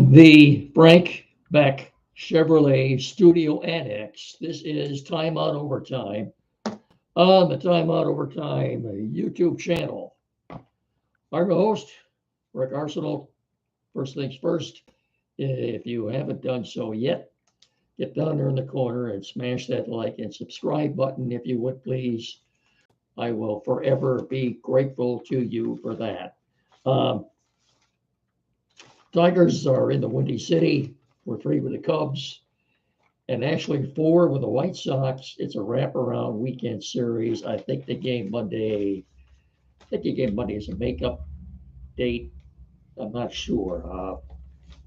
The Frank Beck Chevrolet Studio Annex. This is Time Out Overtime on the Time Out Overtime YouTube channel. I'm the host, Rick Arsenal. First things first, if you haven't done so yet, get down there in the corner and smash that like and subscribe button if you would please. I will forever be grateful to you for that. Tigers are in the Windy City. We're 3 with the Cubs, and actually 4 with the White Sox. It's a wraparound weekend series. I think the game Monday. I think the game Monday is a makeup date. I'm not sure.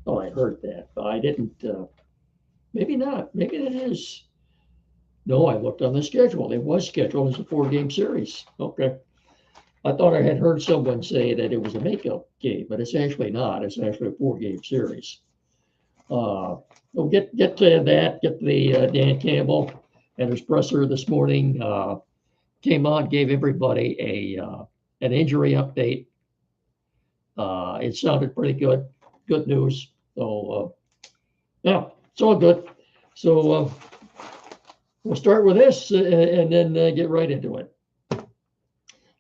I heard that, but I didn't. Maybe not. Maybe it is. No, I looked on the schedule. It was scheduled as a 4-game series. Okay. I thought I had heard someone say that it was a makeup game, but it's actually not. It's actually a 4-game series. We'll get to that. Get the Dan Campbell and his presser this morning came on, gave everybody an injury update. It sounded pretty good. Good news. So yeah, it's all good. So we'll start with this and then get right into it.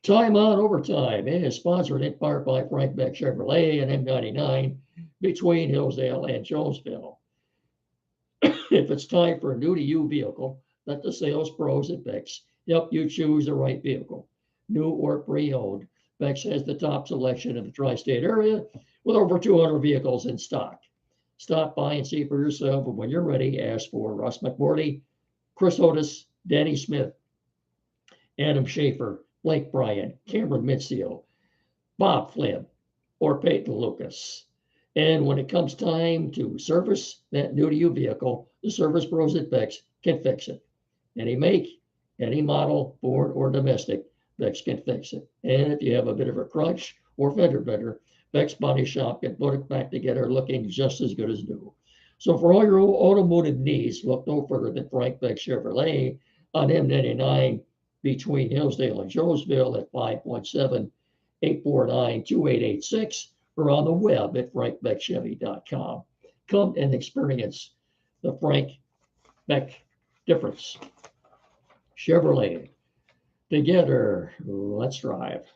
Time on Overtime is sponsored in part by Frank Beck Chevrolet and M99 between Hillsdale and Jonesville. If it's time for a new to you vehicle, let the sales pros at Beck's help you choose the right vehicle. New or pre-owned, Beck's has the top selection in the tri-state area with over 200 vehicles in stock. Stop by and see for yourself, and when you're ready, ask for Russ McMorty, Chris Otis, Danny Smith, Adam Schaefer, Blake Bryan, Cameron Mitzio, Bob Flynn, or Peyton Lucas. And when it comes time to service that new to you vehicle, the service pros at Beck's can fix it. Any make, any model, Ford or domestic, Beck's can fix it. And if you have a bit of a crunch or fender bender, Beck's Body Shop can put it back together looking just as good as new. So for all your automotive needs, look no further than Frank Beck Chevrolet on M99 between Hillsdale and Jonesville at 517-849-2886 or on the web at frankbeckchevy.com. Come and experience the Frank Beck difference. Chevrolet. Together, let's drive.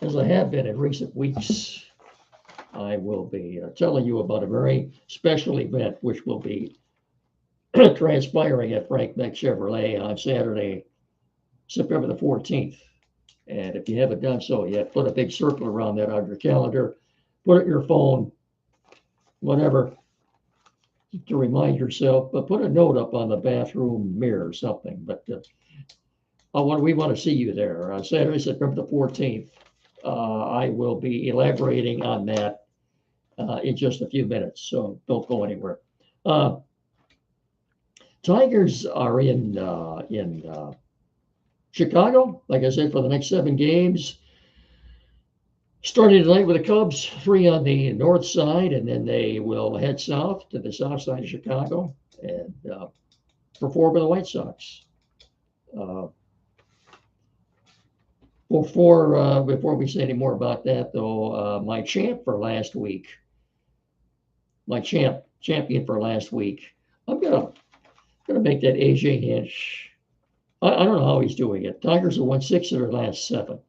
As I have been in recent weeks, I will be telling you about a very special event which will be transpiring at Frank Beck Chevrolet on Saturday, September the 14th. And if you haven't done so yet, put a big circle around that on your calendar, put it in your phone, whatever, to remind yourself, but put a note up on the bathroom mirror or something. But we want to see you there on Saturday, September the 14th. I will be elaborating on that in just a few minutes, so don't go anywhere. Tigers are in Chicago, like I said, for the next 7 games. Starting tonight with the Cubs, 3 on the north side, and then they will head south to the south side of Chicago and perform with the White Sox. Before we say any more about that, though, my champion for last week, I'm gonna make that AJ Hinch. I don't know how he's doing it. Tigers have won 6 of their last 7.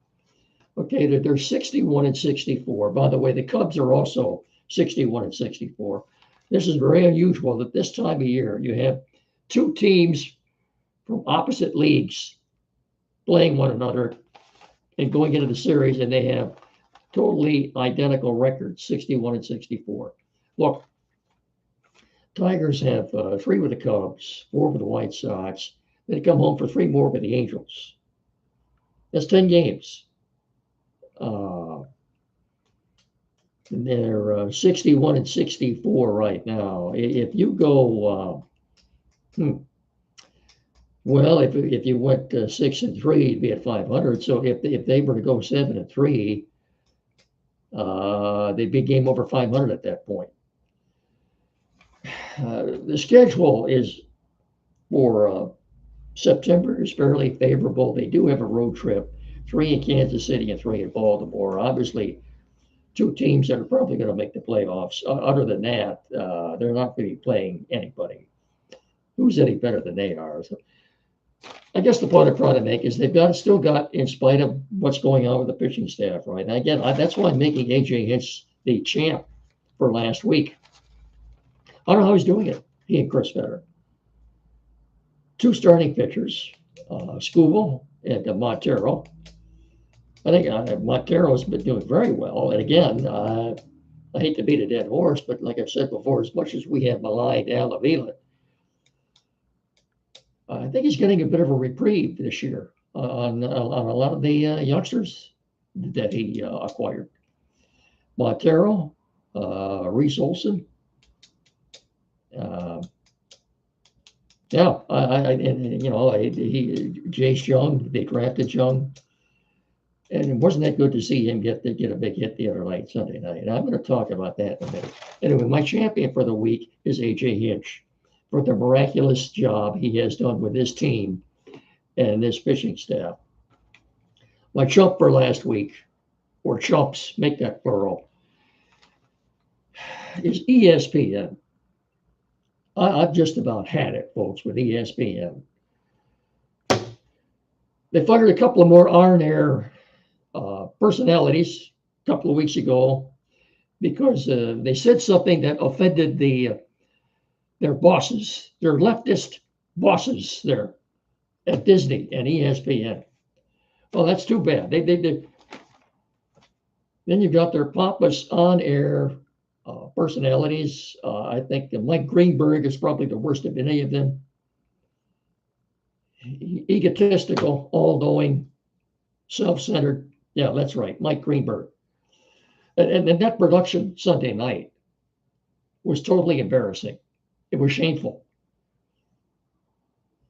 Okay, they're 61-64. By the way, the Cubs are also 61-64. This is very unusual that this time of year you have 2 teams from opposite leagues playing one another and going into the series, and they have totally identical records, 61-64. Look, Tigers have 3 with the Cubs, 4 with the White Sox. They come home for 3 more with the Angels. That's 10 games. They're 61-64 right now. If you go, well, if you went 6-3, you'd be at 500. So if they were to go 7-3, they'd be game over 500 at that point. The schedule is for September is fairly favorable. They do have a road trip, 3 in Kansas City and 3 in Baltimore. Obviously, two teams that are probably going to make the playoffs. Other than that, they're not going to be playing anybody who's any better than they are. So I guess the point I'm trying to make is they've still got, in spite of what's going on with the pitching staff, right? And again, that's why I'm making AJ Hinch the champ for last week. I don't know how he's doing it. He and Chris Fetter. Two starting pitchers, Skubal and Montero. I think Montero's been doing very well. And again, I hate to beat a dead horse, but like I've said before, as much as we have maligned Al Avila, I think he's getting a bit of a reprieve this year on a lot of the youngsters that he acquired. Montero, Reese Olson. Yeah, Jace Jung, they drafted Jung. And it wasn't that good to see him get a big hit the other night, Sunday night. And I'm going to talk about that in a minute. Anyway, my champion for the week is AJ Hinch for the miraculous job he has done with this team and this pitching staff. My chump for last week, or chumps, make that plural, is ESPN. I've just about had it, folks, with ESPN. They fired a couple of more on-air personalities a couple of weeks ago because they said something that offended their bosses, their leftist bosses there at Disney and ESPN. Well, that's too bad. They then you've got their pompous on-air personalities. I think Mike Greenberg is probably the worst of any of them. Egotistical, all-knowing, self-centered. Yeah, that's right, Mike Greenberg. And that production Sunday night was totally embarrassing. It was shameful.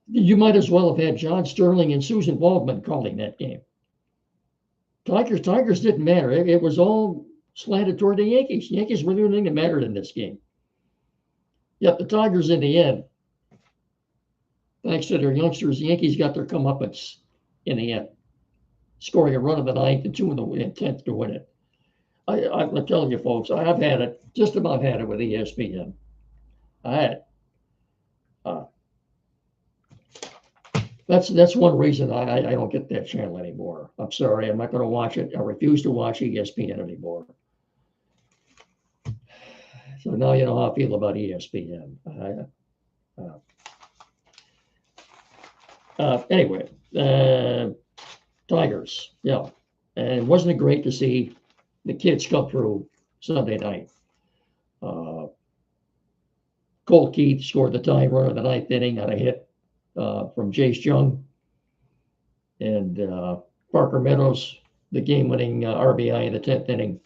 You might as well have had John Sterling and Susan Waldman calling that game. Tigers didn't matter. It was all slanted toward the Yankees. Yankees were the only thing that mattered in this game. Yet the Tigers, in the end, thanks to their youngsters, the Yankees got their comeuppance in the end, scoring a run in the ninth and two in the 10th to win it. I'm telling you, folks, I've had it, just about had it with ESPN. I had. That's one reason I don't get that channel anymore. I'm sorry, I'm not going to watch it. I refuse to watch ESPN anymore. So now you know how I feel about ESPN. Anyway, Tigers, yeah. And wasn't it great to see the kids come through Sunday night? Cole Keith scored the tying run in the ninth inning on a hit from Jace Jung. And Parker Meadows, the game-winning RBI in the 10th inning.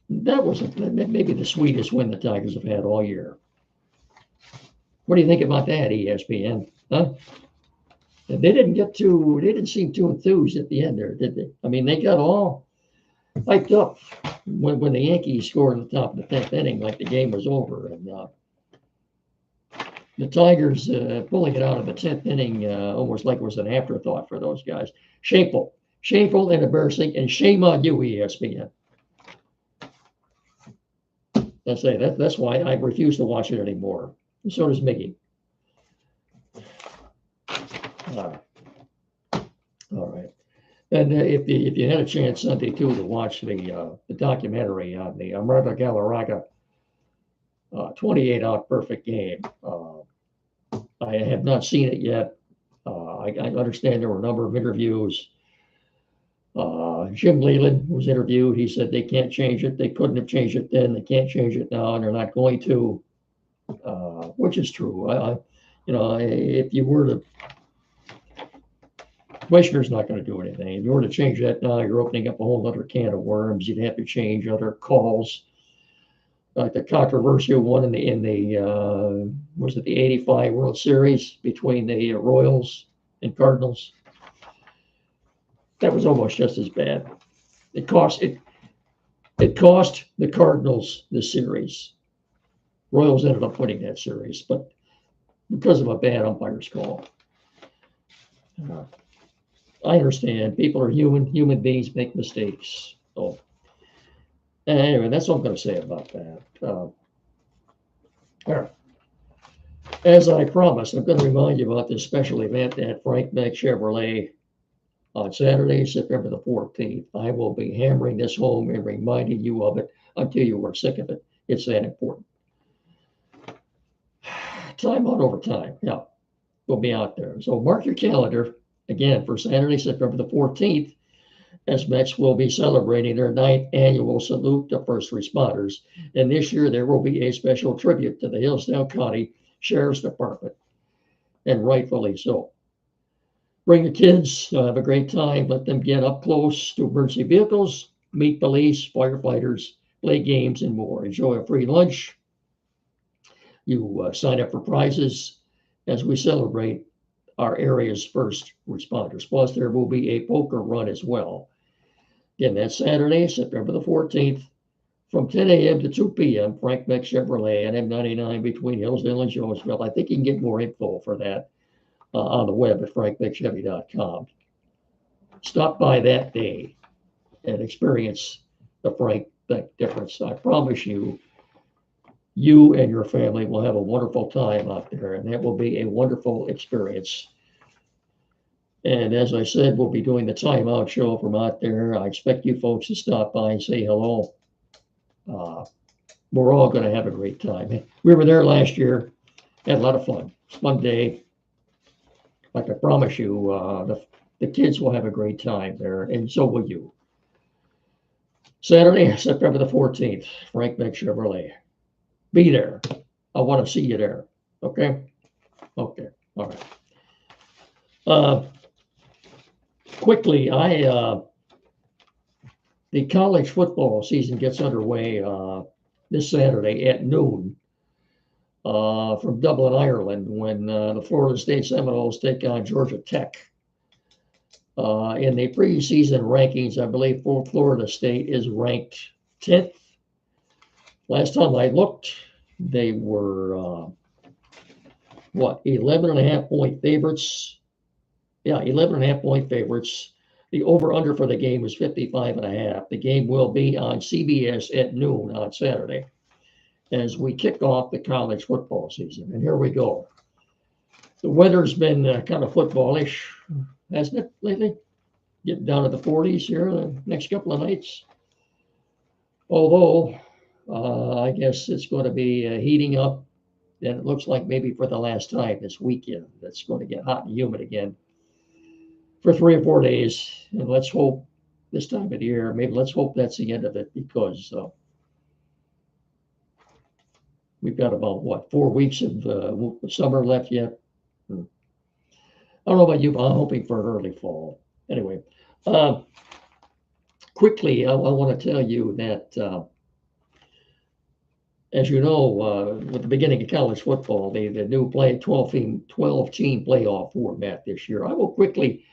That was maybe the sweetest win the Tigers have had all year. What do you think about that, ESPN? Huh? They didn't seem too enthused at the end there, did they? I mean, they got all hyped up when the Yankees scored in the top of the 10th inning, like the game was over. And the Tigers pulling it out of the 10th inning almost like it was an afterthought for those guys. Shameful and embarrassing, and shame on you, ESPN. That's why I refuse to watch it anymore. And so does Mickey. All right. And if you had a chance Sunday too to watch the documentary on the Amartya Galarraga 28-out perfect game, I have not seen it yet. I understand there were a number of interviews. Jim Leyland was interviewed. He said they can't change it. They couldn't have changed it then. They can't change it now, and they're not going to, which is true. If you were to, Commissioner's not going to do anything. If you were to change that now, you're opening up a whole other can of worms. You'd have to change other calls, like the controversial one in the was it the '85 World Series between the Royals and Cardinals. That was almost just as bad. It cost the Cardinals the series. Royals ended up winning that series, but because of a bad umpire's call. I understand people are human beings make mistakes. So Anyway, that's all I'm going to say about that. All right. As I promised, I'm going to remind you about this special event at Frank Beck Chevrolet on Saturday, September the 14th. I will be hammering this home and reminding you of it until you are sick of it. It's that important. Time out over time. Yeah, we'll be out there. So mark your calendar again for Saturday, September the 14th, as Mex will be celebrating their 9th annual salute to first responders. And this year there will be a special tribute to the Hillsdale County Sheriff's Department, and rightfully so. Bring the kids, have a great time, let them get up close to emergency vehicles, meet police, firefighters, play games, and more. Enjoy a free lunch. You sign up for prizes as we celebrate our area's first responders. Plus, there will be a poker run as well. Again, that's Saturday, September the 14th, from 10 a.m. to 2 p.m. Frank Beck Chevrolet and M99 between Hillsdale and Jonesville. I think you can get more info for that on the web at frankbeckchevy.com. Stop by that day and experience the Frank Beck difference. I promise you, you and your family will have a wonderful time out there, and that will be a wonderful experience. And as I said, we'll be doing the timeout show from out there. I expect you folks to stop by and say hello. We're all going to have a great time. We were there last year, had a lot of fun. It's a fun day. Like I promise you, the kids will have a great time there, and so will you. Saturday, September the 14th, Frank Beck Chevrolet. Be there. I want to see you there. Okay? Okay. All right. Quickly, the college football season gets underway this Saturday at noon from Dublin, Ireland, when the Florida State Seminoles take on Georgia Tech. In the preseason rankings, I believe Florida State is ranked 10th. Last time I looked, they were, 11.5 point favorites. Yeah, 11.5 point favorites. The over-under for the game was 55.5. The game will be on CBS at noon on Saturday as we kick off the college football season. And here we go. The weather's been kind of footballish, hasn't it, lately? Getting down to the 40s here the next couple of nights. Although, I guess it's going to be heating up, and it looks like maybe for the last time this weekend, it's going to get hot and humid again for 3 or 4 days. And let's hope this time of the year, maybe let's hope that's the end of it, because we've got about, 4 weeks of summer left yet. I don't know about you, but I'm hoping for an early fall. Anyway, quickly, I want to tell you that, as you know, with the beginning of college football, the new 12-team playoff format this year. I will quickly,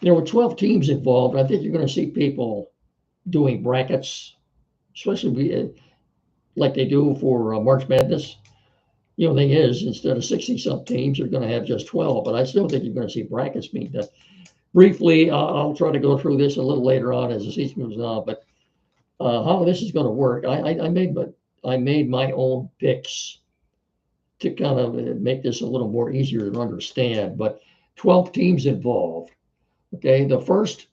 there were 12 teams involved. I think you're going to see people doing brackets, especially like they do for March Madness. The thing is, instead of 60-some teams, you're going to have just 12, but I still think you're going to see brackets being done. Briefly, I'll try to go through this a little later on as the season goes on, but how this is going to work, I made my own picks to kind of make this a little more easier to understand, but 12 teams involved. Okay, the first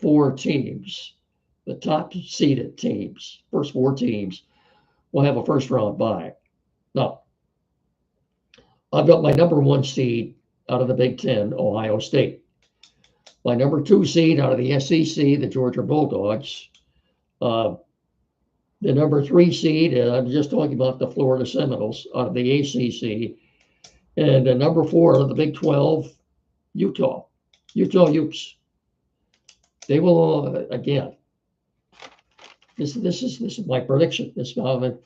4 teams, the top seeded teams, first 4 teams will have a first round bye. Now, I've got my number 1 seed out of the Big Ten, Ohio State. My number 2 seed out of the SEC, the Georgia Bulldogs. The number 3 seed, I'm just talking about the Florida Seminoles out of the ACC. And the number 4 out of the Big 12, Utah Utes. They will, again, this is my prediction. This is how it's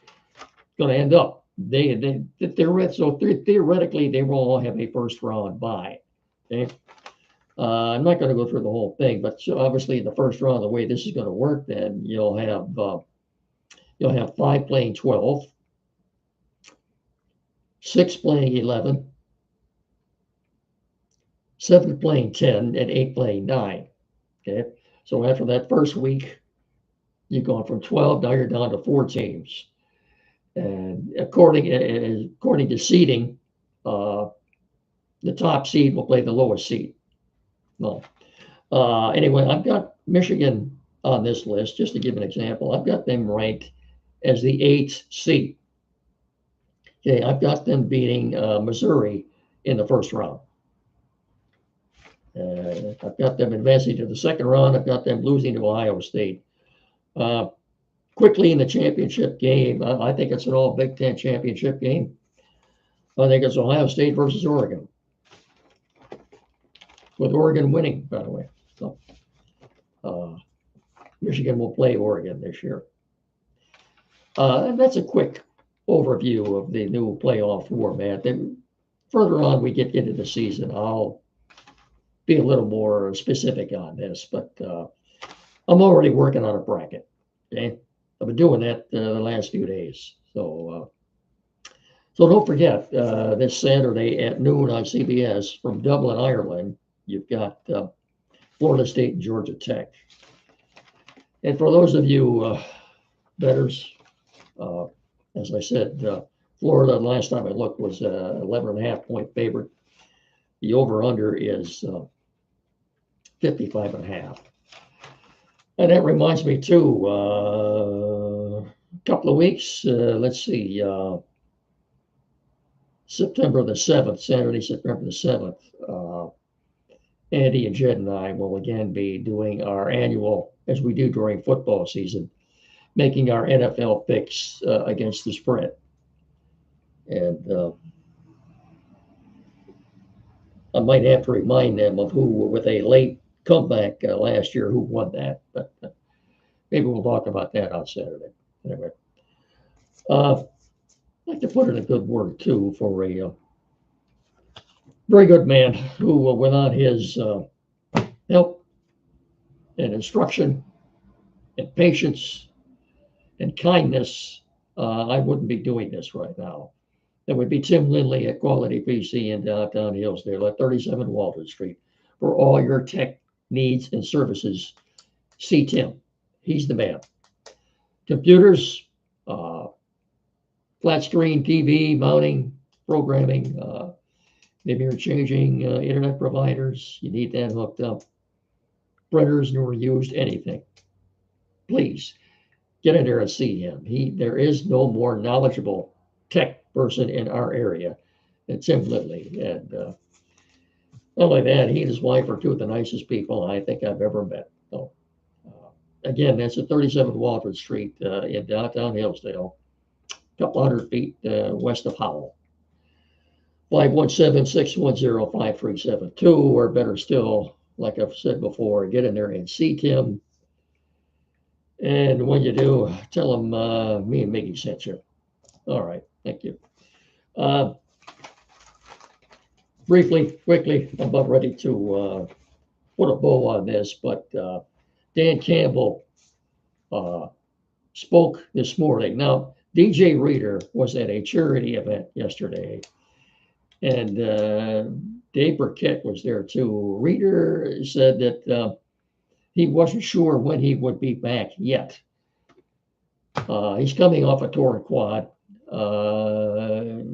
going to end up. Theoretically, they will all have a first round bye. Okay. I'm not going to go through the whole thing, but so obviously in the first round, the way this is going to work, then you'll have 5 playing 12, 6 playing 11, 7 playing 10, and 8 playing 9. Okay, so after that first week, You've gone from 12, now you're down to 4 teams. And according to seeding, the top seed will play the lowest seed. No. Anyway, I've got Michigan on this list, just to give an example. I've got them ranked as the 8th seed. Okay, I've got them beating Missouri in the first round. I've got them advancing to the second round. I've got them losing to Ohio State. Quickly in the championship game, I think it's an all Big Ten championship game. I think it's Ohio State versus Oregon, with Oregon winning, by the way. So, Michigan will play Oregon this year. And that's a quick overview of the new playoff format. Then further on we get into the season, I'll be a little more specific on this, but I'm already working on a bracket. Okay, I've been doing that the last few days. So don't forget, this Saturday at noon on CBS from Dublin, Ireland, you've got Florida State and Georgia Tech. And for those of you bettors, as I said, Florida, last time I looked, was 11.5 point favorite. The over-under is 55.5. And that reminds me, too, a couple of weeks, let's see, September the 7th, Saturday, September the 7th, Andy and Jed and I will again be doing our annual, as we do during football season, making our NFL picks against the spread. And I might have to remind them of who, with a late comeback last year, who won that. But maybe we'll talk about that on Saturday. Anyway, I'd like to put in a good word, too, for a very good man who, without his help and instruction and patience and kindness, I wouldn't be doing this right now. That would be Tim Lindley at Quality PC in downtown Hillsdale at 37 Walton Street. For all your tech needs and services, see Tim. He's the man. Computers, flat screen TV, mounting, programming, maybe you're changing internet providers, you need that hooked up. Printers, newer used, anything. Please get in there and see him. There is no more knowledgeable tech person in our area than Tim Lindley. And not only that, he and his wife are two of the nicest people I think I've ever met. So, again, that's at 37 Walton Street in downtown Hillsdale, a couple hundred feet west of Howell. 517-610-5372, or better still, like I've said before, get in there and see Tim. And when you do, tell him me and Mickey sent you. All right, thank you. Briefly, quickly, I'm about ready to put a bow on this, but Dan Campbell spoke this morning. Now, DJ Reader was at a charity event yesterday, and Dave Burkett was there too. Reader said that he wasn't sure when he would be back yet. He's coming off a torn quad.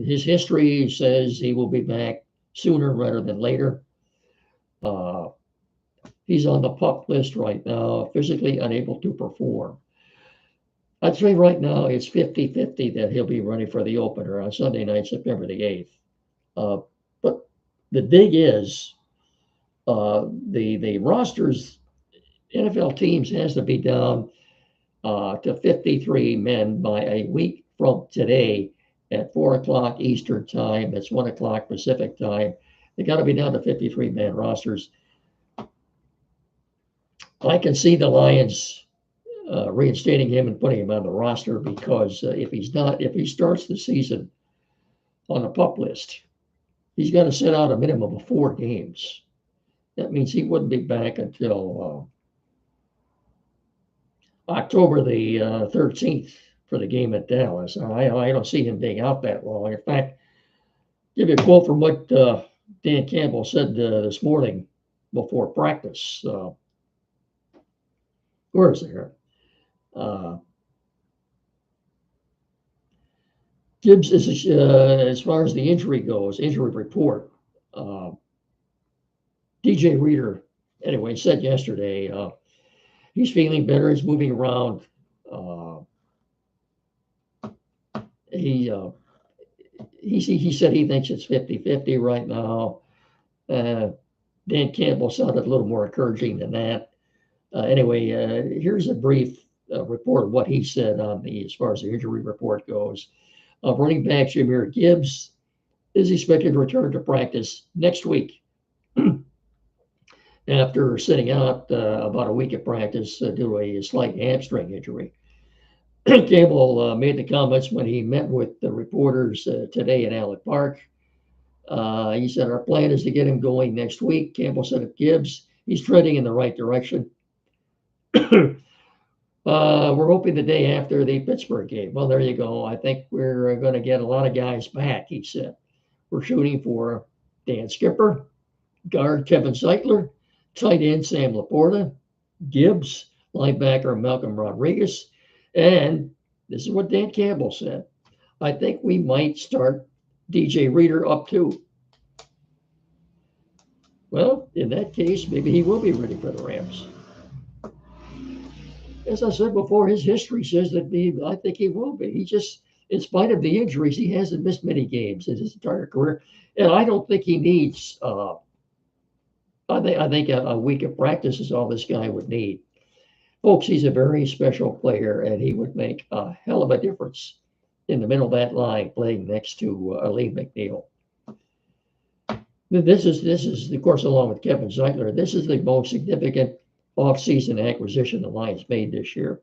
His history says he will be back sooner rather than later. He's on the PUP list right now, physically unable to perform. I'd say right now it's 50-50 that he'll be running for the opener on Sunday night, September the 8th. But the dig is the rosters, NFL teams has to be down to 53 men by a week from today at 4 o'clock Eastern time. That's 1 o'clock Pacific time. They got to be down to 53 man rosters. I can see the Lions reinstating him and putting him on the roster, because if he starts the season on the PUP list, he's got to sit out a minimum of 4 games. That means he wouldn't be back until October the 13th for the game at Dallas. I don't see him being out that long. In fact, give you a quote from what Dan Campbell said this morning before practice. Where is it here? Uh, Gibbs is, as far as the injury goes, injury report. Uh, DJ Reader, anyway, said yesterday he's feeling better. He's moving around. Uh, he, uh, he said he thinks it's 50-50 right now. Dan Campbell sounded a little more encouraging than that. Anyway, here's a brief report of what he said on as far as the injury report goes. Running back Jahmyr Gibbs is expected to return to practice next week after sitting out about a week of practice due to a slight hamstring injury. Campbell made the comments when he met with the reporters today in Alec Park. He said, our plan is to get him going next week. Campbell said of Gibbs, he's trending in the right direction. We're hoping the day after the Pittsburgh game. Well, there you go. I think we're going to get a lot of guys back, he said. We're shooting for Dan Skipper, guard Kevin Zeitler, tight end Sam Laporta, Gibbs, linebacker Malcolm Rodriguez, and this is what Dan Campbell said. I think we might start DJ Reader up too. Well, in that case, maybe he will be ready for the Rams. As I said before, his history says that I think he will be. He just, in spite of the injuries, he hasn't missed many games in his entire career. And I don't think he needs, I think a week of practice is all this guy would need. Folks, he's a very special player, and he would make a hell of a difference in the middle of that line playing next to Aleem McNeil. This is, of course, along with Kevin Zeitler, this is the most significant off-season acquisition the Lions made this year.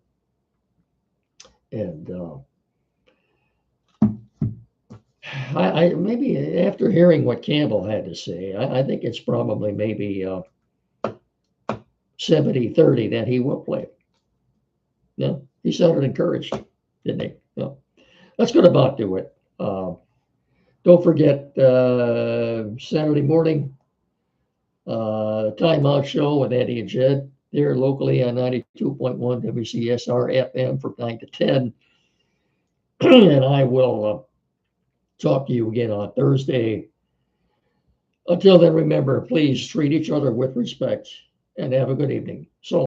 And I maybe after hearing what Campbell had to say, I think it's probably maybe 70-30 that he will play. Yeah, he sounded encouraged, didn't he? Yeah. That's going to about do it. Don't forget Saturday morning, Timeout Show with Eddie and Jed there locally on 92.1 WCSR FM from 9 to 10. And I will talk to you again on Thursday. Until then, remember, please treat each other with respect and have a good evening. So